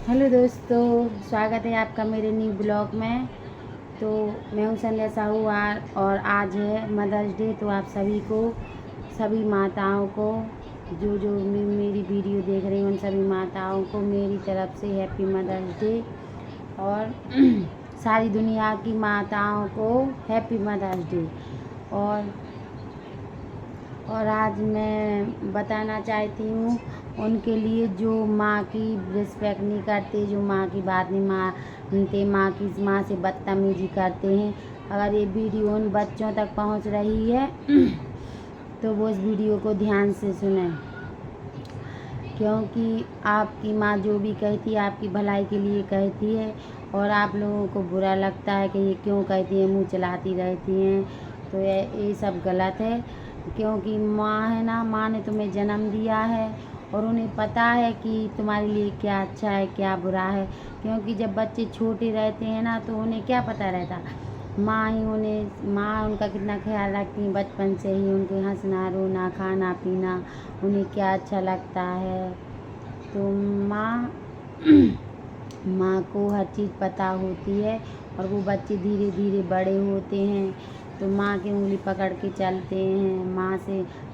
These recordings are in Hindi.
हेलो दोस्तों, स्वागत है आपका मेरे न्यू ब्लॉग में। तो मैं हूँ संध्या साहू और आज है मदर्स डे। तो आप सभी को, सभी माताओं को, जो जो मेरी वीडियो देख रही हैं उन सभी माताओं को मेरी तरफ से हैप्पी मदर्स डे। और सारी दुनिया की माताओं को हैप्पी मदर्स डे। और आज मैं बताना चाहती हूँ उनके लिए जो माँ की रिस्पेक्ट नहीं करते, जो माँ की बात नहीं मानते, माँ से बदतमीजी करते हैं। अगर ये वीडियो उन बच्चों तक पहुँच रही है तो वो इस वीडियो को ध्यान से सुनें, क्योंकि आपकी माँ जो भी कहती है आपकी भलाई के लिए कहती है। और आप लोगों को बुरा लगता है कि ये क्यों कहती है, मुँह चलाती रहती हैं, तो ये सब गलत है। क्योंकि माँ है ना, माँ ने तुम्हें जन्म दिया है और उन्हें पता है कि तुम्हारे लिए क्या अच्छा है क्या बुरा है। क्योंकि जब बच्चे छोटे रहते हैं ना तो उन्हें क्या पता रहता, माँ उनका कितना ख्याल रखती है बचपन से ही, उनके हंसना रोना खाना पीना उन्हें क्या अच्छा लगता है। तो माँ माँ को हर चीज़ पता होती है। और वो बच्चे धीरे धीरे बड़े होते हैं तो माँ की उंगली पकड़ के चलते हैं।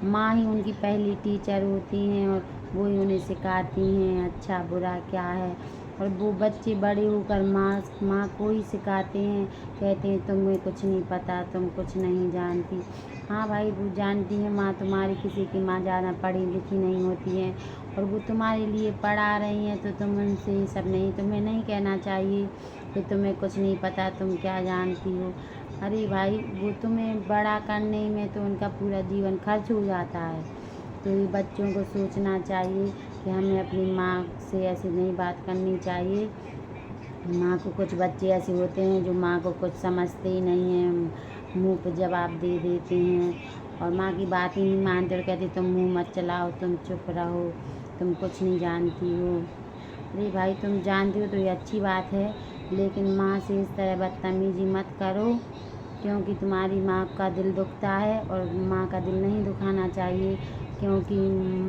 माँ ही उनकी पहली टीचर होती हैं और वो ही उन्हें सिखाती हैं अच्छा बुरा क्या है। और वो बच्चे बड़े होकर माँ को ही सिखाते हैं, कहते हैं तुम्हें कुछ नहीं पता, तुम कुछ नहीं जानती। हाँ भाई, वो जानती है माँ, तुम्हारी किसी की माँ ज़्यादा पढ़ी लिखी नहीं होती है और वो तुम्हारे लिए पढ़ा रही हैं, तो तुम उनसे ही सब नहीं, तुम्हें नहीं कहना चाहिए कि तुम्हें कुछ नहीं पता, तुम क्या जानती हो। अरे भाई, वो तुम्हें बड़ा करने में तो उनका पूरा जीवन खर्च हो जाता है। तो ये बच्चों को सोचना चाहिए कि हमें अपनी माँ से ऐसे नहीं बात करनी चाहिए। माँ को, कुछ बच्चे ऐसे होते हैं जो माँ को कुछ समझते ही नहीं हैं, मुंह पे जवाब दे देते हैं और माँ की बात ही नहीं मानते और कहते तुम मुंह मत चलाओ, तुम चुप रहो, तुम कुछ नहीं जानती हो। अरे भाई, तुम जानती हो तो ये अच्छी बात है, लेकिन माँ से इस तरह बदतमीजी मत करो, क्योंकि तुम्हारी माँ का दिल दुखता है और माँ का दिल नहीं दुखाना चाहिए। क्योंकि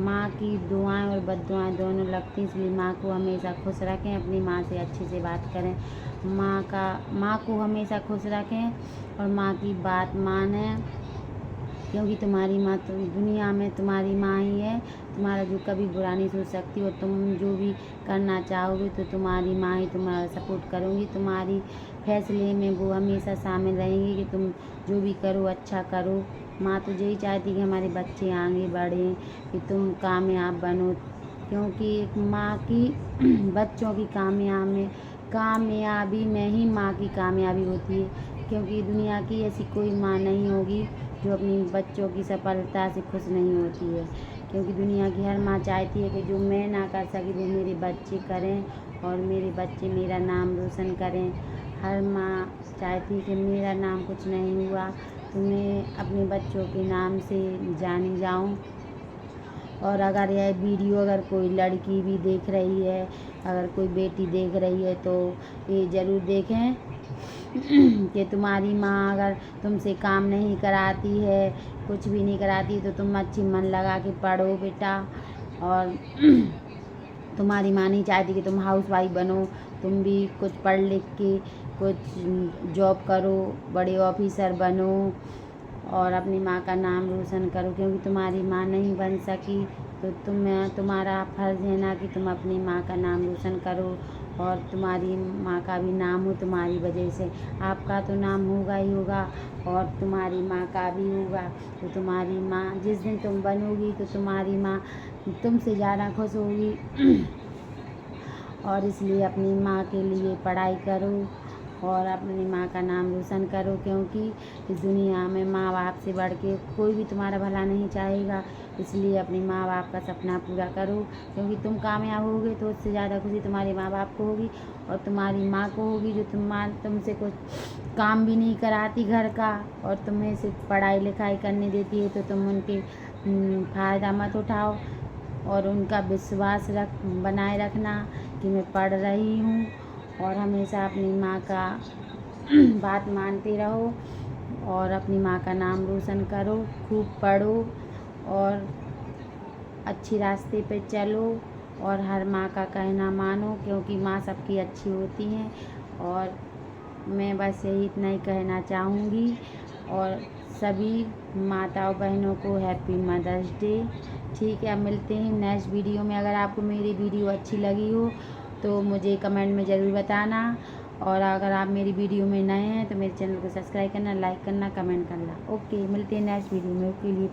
माँ की दुआएं और बद्दुआएं दोनों लगती हैं, इसलिए माँ को हमेशा खुश रखें, अपनी माँ से अच्छे से बात करें। माँ को हमेशा खुश रखें और माँ की बात मानें, क्योंकि तुम्हारी माँ तो दुनिया में तुम्हारी माँ ही है, तुम्हारा जो कभी बुरा नहीं सोच सकती। और तुम जो भी करना चाहोगे तो तुम्हारी माँ ही तुम्हारा सपोर्ट करूँगी, तुम्हारी फैसले में वो हमेशा शामिल रहेंगी कि तुम जो भी करो अच्छा करो। माँ तो यही चाहती कि हमारे बच्चे आगे बढ़ें, कि तुम कामयाब बनो, क्योंकि एक माँ की बच्चों की कामयाबी में ही माँ की कामयाबी होती है। क्योंकि दुनिया की ऐसी कोई माँ नहीं होगी जो अपनी बच्चों की सफलता से खुश नहीं होती है। क्योंकि दुनिया की हर माँ चाहती है कि जो मैं ना कर सकी वो मेरे बच्चे करें और मेरे बच्चे मेरा नाम रोशन करें। हर माँ चाहती है कि मेरा नाम कुछ नहीं हुआ तो मैं अपने बच्चों के नाम से जानी जाऊँ। और अगर यह वीडियो अगर कोई लड़की भी देख रही है, अगर कोई बेटी देख रही है तो ये ज़रूर देखें कि तुम्हारी माँ अगर तुमसे काम नहीं कराती है, कुछ भी नहीं कराती, तो तुम अच्छी मन लगा के पढ़ो बेटा। और तुम्हारी माँ नहीं चाहती कि तुम हाउस वाइफ बनो, तुम भी कुछ पढ़ लिख के कुछ जॉब करो, बड़े ऑफिसर बनो और अपनी माँ का नाम रोशन करो। क्योंकि तुम्हारी माँ नहीं बन सकी तो तुम्हारा फ़र्ज़ है ना कि तुम अपनी माँ का नाम रोशन करो और तुम्हारी माँ का भी नाम हो तुम्हारी वजह से। आपका तो नाम होगा ही होगा और तुम्हारी माँ का भी होगा। तो तुम्हारी माँ जिस दिन तुम बनोगी तो तुम्हारी माँ तुमसे ज़्यादा खुश होगी। और इसलिए अपनी माँ के लिए पढ़ाई करो और अपनी माँ का नाम रोशन करो, क्योंकि इस दुनिया में माँ बाप से बढ़ के कोई भी तुम्हारा भला नहीं चाहेगा। इसलिए अपने माँ बाप का सपना पूरा करो, क्योंकि तुम कामयाब होगे तो उससे ज़्यादा खुशी तुम्हारे माँ बाप को होगी और तुम्हारी माँ को होगी, जो तुमसे कुछ काम भी नहीं कराती घर का और तुम्हें सिर्फ पढ़ाई लिखाई करने देती है। तो तुम उनके फ़ायदा मत उठाओ और उनका विश्वास बनाए रखना कि मैं पढ़ रही हूँ। और हमेशा अपनी माँ का बात मानते रहो और अपनी माँ का नाम रोशन करो, खूब पढ़ो और अच्छी रास्ते पे चलो और हर माँ का कहना मानो, क्योंकि माँ सबकी अच्छी होती हैं। और मैं बस यही इतना ही कहना चाहूँगी। और सभी माताओं बहनों को हैप्पी मदर्स डे। ठीक है, अब मिलते हैं नेक्स्ट वीडियो में। अगर आपको मेरी वीडियो अच्छी लगी हो तो मुझे कमेंट में ज़रूर बताना। और अगर आप मेरी वीडियो में नए हैं तो मेरे चैनल को सब्सक्राइब करना, लाइक करना, कमेंट करना। ओके, मिलते हैं नेक्स्ट वीडियो में। ओके लिए